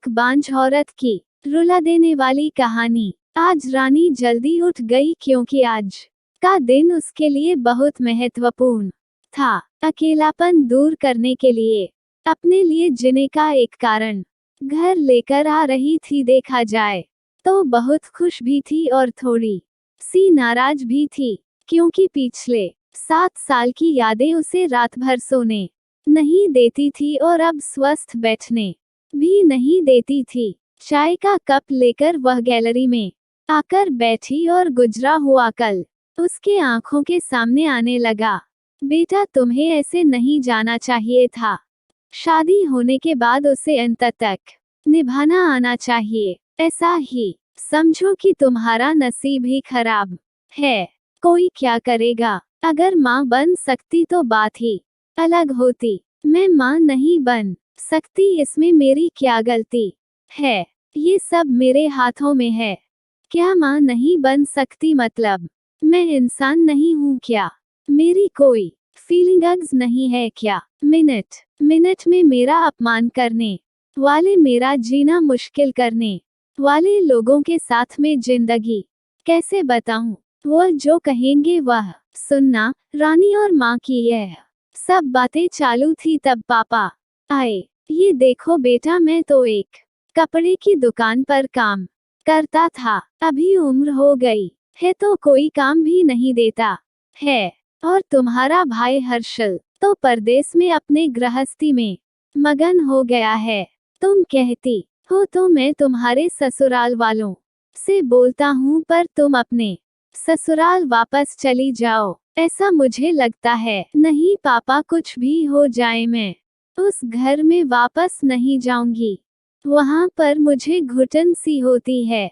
एक बांझ औरत की रुला देने वाली कहानी। आज रानी जल्दी उठ गई क्योंकि आज का दिन उसके लिए बहुत महत्वपूर्ण था। अकेलापन दूर करने के लिए, अपने लिए जीने का एक कारण घर लेकर आ रही थी। देखा जाए तो बहुत खुश भी थी और थोड़ी सी नाराज भी थी, क्योंकि पिछले 7 साल की यादें उसे रात भर सोने नहीं देती थी और अब स्वस्थ बैठने भी नहीं देती थी। चाय का कप लेकर वह गैलरी में आकर बैठी और गुजरा हुआ कल उसके आंखों के सामने आने लगा। बेटा, तुम्हें ऐसे नहीं जाना चाहिए था। शादी होने के बाद उसे अंत तक निभाना आना चाहिए। ऐसा ही समझो कि तुम्हारा नसीब ही खराब है। कोई क्या करेगा? अगर माँ बन सकती तो बात ही अलग होती। मैं माँ नहीं बन सकती, इसमें मेरी क्या गलती है? ये सब मेरे हाथों में है। क्या माँ नहीं बन सकती मतलब मैं इंसान नहीं हूँ क्या? मेरी कोई फीलिंग्स नहीं है क्या? मिनट मिनट में मेरा अपमान करने वाले, मेरा जीना मुश्किल करने वाले लोगों के साथ में जिंदगी कैसे बताऊं? वो जो कहेंगे वह सुनना। रानी और माँ की यह सब बातें चालू थी तब पापा आए। ये देखो बेटा, मैं तो एक कपड़े की दुकान पर काम करता था। अभी उम्र हो गई है तो कोई काम भी नहीं देता है। और तुम्हारा भाई हर्षल तो परदेश में अपने गृहस्थी में मगन हो गया है। तुम कहती हो तो मैं तुम्हारे ससुराल वालों से बोलता हूँ, पर तुम अपने ससुराल वापस चली जाओ, ऐसा मुझे लगता है। नहीं पापा, कुछ भी हो जाए मैं उस घर में वापस नहीं जाऊंगी। वहां पर मुझे घुटन सी होती है।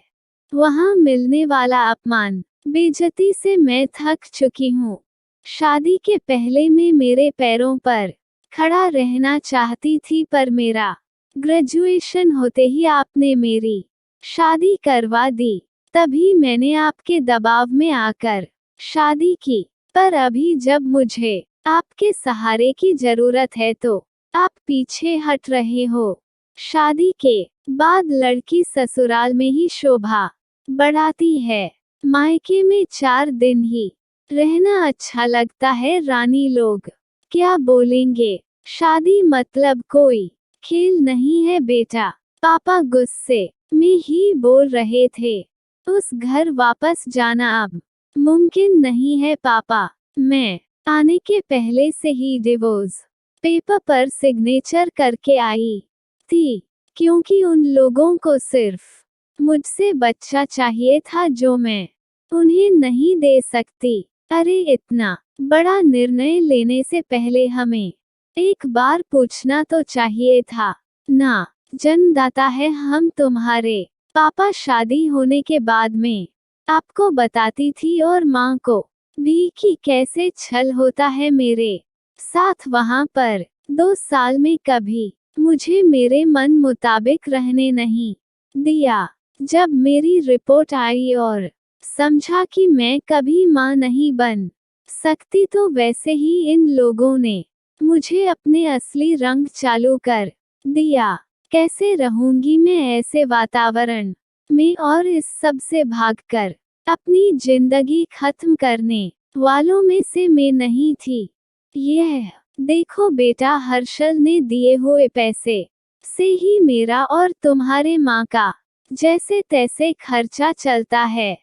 वहां मिलने वाला अपमान, बेइज्जती से मैं थक चुकी हूँ। शादी के पहले मैं मेरे पैरों पर खड़ा रहना चाहती थी, पर मेरा ग्रेजुएशन होते ही आपने मेरी शादी करवा दी। तभी मैंने आपके दबाव में आकर शादी की। पर अभी जब मुझे आपके सहारे की जरूरत है तो आप पीछे हट रहे हो। शादी के बाद लड़की ससुराल में ही शोभा बढ़ाती है। मायके में 4 दिन ही रहना अच्छा लगता है। रानी लोग क्या बोलेंगे? शादी मतलब कोई खेल नहीं है बेटा, पापा गुस्से में ही बोल रहे थे। उस घर वापस जाना अब मुमकिन नहीं है पापा। मैं आने के पहले से ही डिवोर्स पेपर पर सिग्नेचर करके आई थी, क्योंकि उन लोगों को सिर्फ मुझसे बच्चा चाहिए था जो मैं उन्हें नहीं दे सकती। अरे, इतना बड़ा निर्णय लेने से पहले हमें एक बार पूछना तो चाहिए था ना। जन्मदाता है हम तुम्हारे। पापा शादी होने के बाद में आपको बताती थी और माँ को भी कि कैसे छल होता है मेरे साथ। वहाँ पर 2 साल में कभी मुझे मेरे मन मुताबिक रहने नहीं दिया। जब मेरी रिपोर्ट आई और समझा कि मैं कभी माँ नहीं बन सकती, तो वैसे ही इन लोगों ने मुझे अपने असली रंग चालू कर दिया। कैसे रहूंगी मैं ऐसे वातावरण में? और इस सब से भागकर अपनी जिंदगी खत्म करने वालों में से मैं नहीं थी। यह देखो बेटा, हर्षल ने दिए हुए पैसे से ही मेरा और तुम्हारे माँ का जैसे तैसे खर्चा चलता है।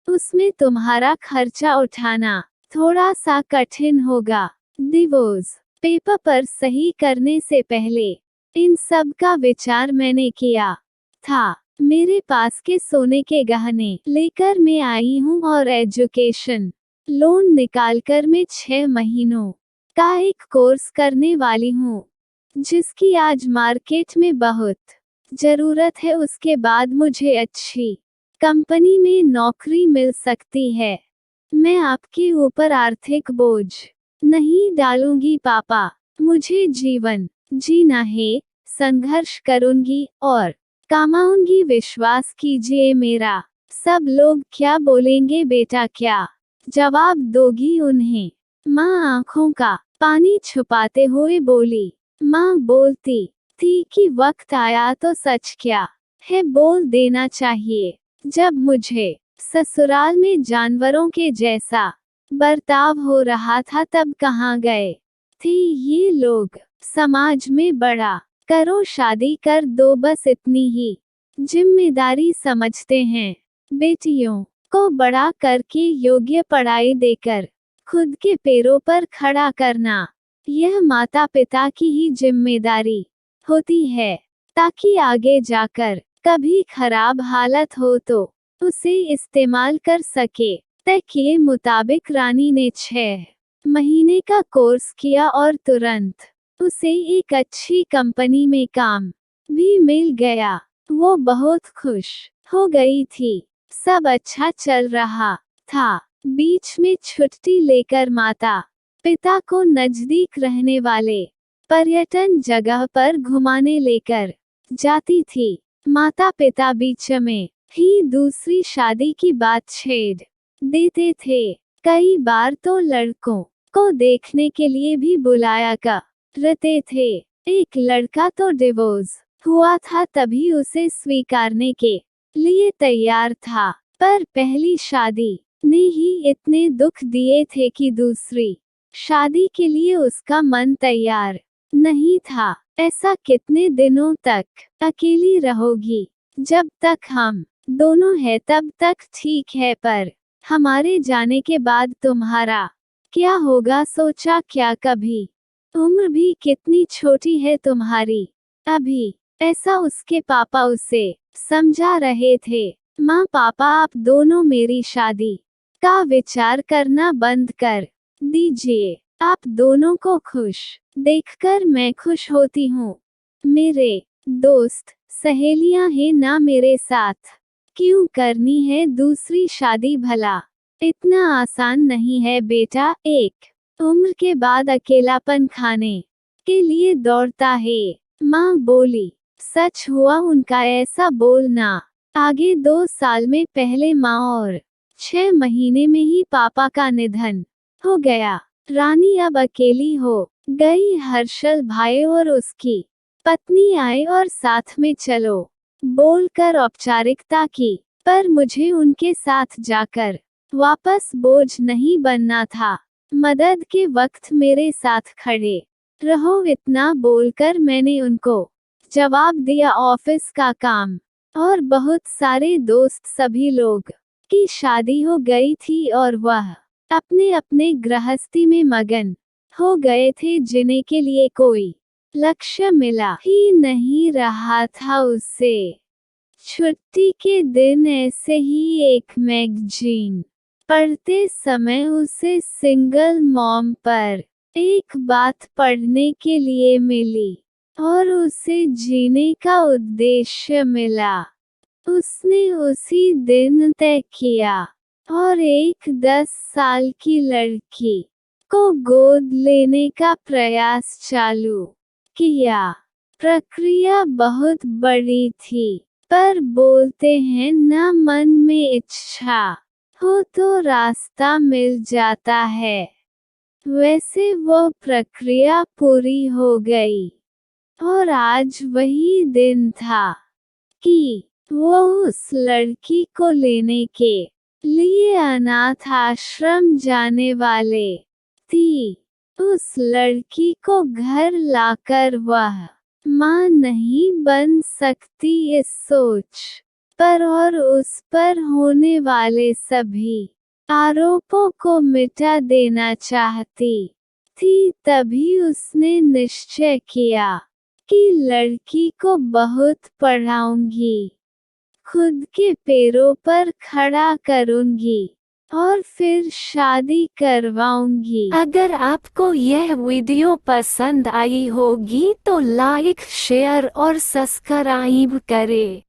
उसमें तुम्हारा खर्चा उठाना थोड़ा सा कठिन होगा। डिवोर्स पेपर पर सही करने से पहले इन सब का विचार मैंने किया था। मेरे पास के सोने के गहने लेकर मैं आई हूँ और एजुकेशन लोन निकालकर मैं 6 महीनों का एक कोर्स करने वाली हूँ, जिसकी आज मार्केट में बहुत जरूरत है। उसके बाद मुझे अच्छी कंपनी में नौकरी मिल सकती है। मैं आपके ऊपर आर्थिक बोझ नहीं डालूंगी पापा। मुझे जीवन जीना है, संघर्ष करूंगी और कमाऊंगी। विश्वास कीजिए मेरा। सब लोग क्या बोलेंगे बेटा, क्या जवाब दोगी उन्हें? माँ आंखों का पानी छुपाते हुए बोली। माँ बोलती थी कि वक्त आया तो सच क्या है बोल देना चाहिए। जब मुझे ससुराल में जानवरों के जैसा बर्ताव हो रहा था तब कहाँ गए थे ये लोग। समाज में बड़ा करो, शादी कर दो, बस इतनी ही जिम्मेदारी समझते हैं। बेटियों को बड़ा करके योग्य पढ़ाई देकर खुद के पैरों पर खड़ा करना, यह माता पिता की ही जिम्मेदारी होती है, ताकि आगे जाकर कभी खराब हालत हो तो उसे इस्तेमाल कर सके। तय के मुताबिक रानी ने 6 महीने का कोर्स किया और तुरंत उसे एक अच्छी कंपनी में काम भी मिल गया। वो बहुत खुश हो गई थी, सब अच्छा चल रहा था। बीच में छुट्टी लेकर माता पिता को नजदीक रहने वाले पर्यटन जगह पर घुमाने लेकर जाती थी। माता पिता बीच में ही दूसरी शादी की बात छेड़ देते थे। कई बार तो लड़कों को देखने के लिए भी बुलाया करते थे। एक लड़का तो डिवोर्स हुआ था तभी उसे स्वीकारने के लिए तैयार था, पर पहली शादी ने ही इतने दुख दिए थे कि दूसरी शादी के लिए उसका मन तैयार नहीं था। ऐसा कितने दिनों तक अकेली रहोगी? जब तक हम दोनों हैं तब तक ठीक है, पर हमारे जाने के बाद तुम्हारा क्या होगा सोचा क्या कभी? उम्र भी कितनी छोटी है तुम्हारी अभी, ऐसा उसके पापा उसे समझा रहे थे। माँ पापा आप दोनों मेरी शादी का विचार करना बंद कर दीजिए। आप दोनों को खुश देखकर मैं खुश होती हूँ। मेरे दोस्त सहेलियां हैं ना मेरे साथ, क्यों करनी है दूसरी शादी भला? इतना आसान नहीं है बेटा, एक उम्र के बाद अकेलापन खाने के लिए दौड़ता है। माँ बोली। सच हुआ उनका ऐसा बोलना। आगे 2 साल में पहले माँ और 6 महीने में ही पापा का निधन हो गया। रानी अब अकेली हो गई। हर्षल भाई और उसकी पत्नी आए और साथ में चलो बोलकर औपचारिकता की, पर मुझे उनके साथ जाकर वापस बोझ नहीं बनना था। मदद के वक्त मेरे साथ खड़े रहो, इतना बोलकर मैंने उनको जवाब दिया। ऑफिस का काम और बहुत सारे दोस्त, सभी लोग की शादी हो गई थी और वह अपने अपने गृहस्थी में मगन हो गए थे, जिन्हें के लिए कोई लक्ष्य मिला ही नहीं रहा था उसे। छुट्टी के दिन ऐसे ही एक मैगजीन पढ़ते समय उसे सिंगल मॉम पर एक बात पढ़ने के लिए मिली और उसे जीने का उद्देश्य मिला। उसने उसी दिन तय किया और एक 10 साल की लड़की को गोद लेने का प्रयास चालू किया। प्रक्रिया बहुत बड़ी थी, पर बोलते हैं ना, मन में इच्छा हो तो रास्ता मिल जाता है। वैसे वो प्रक्रिया पूरी हो गई और आज वही दिन था कि वो उस लड़की को लेने के लिए अनाथ आश्रम जाने वाले थी। उस लड़की को घर लाकर वह मां नहीं बन सकती, इस सोच पर और उस पर होने वाले सभी आरोपों को मिटा देना चाहती थी। तभी उसने निश्चय किया कि लड़की को बहुत पढ़ाऊंगी, खुद के पैरों पर खड़ा करूंगी और फिर शादी करवाऊंगी। अगर आपको यह वीडियो पसंद आई होगी तो लाइक, शेयर और सब्सक्राइब करें।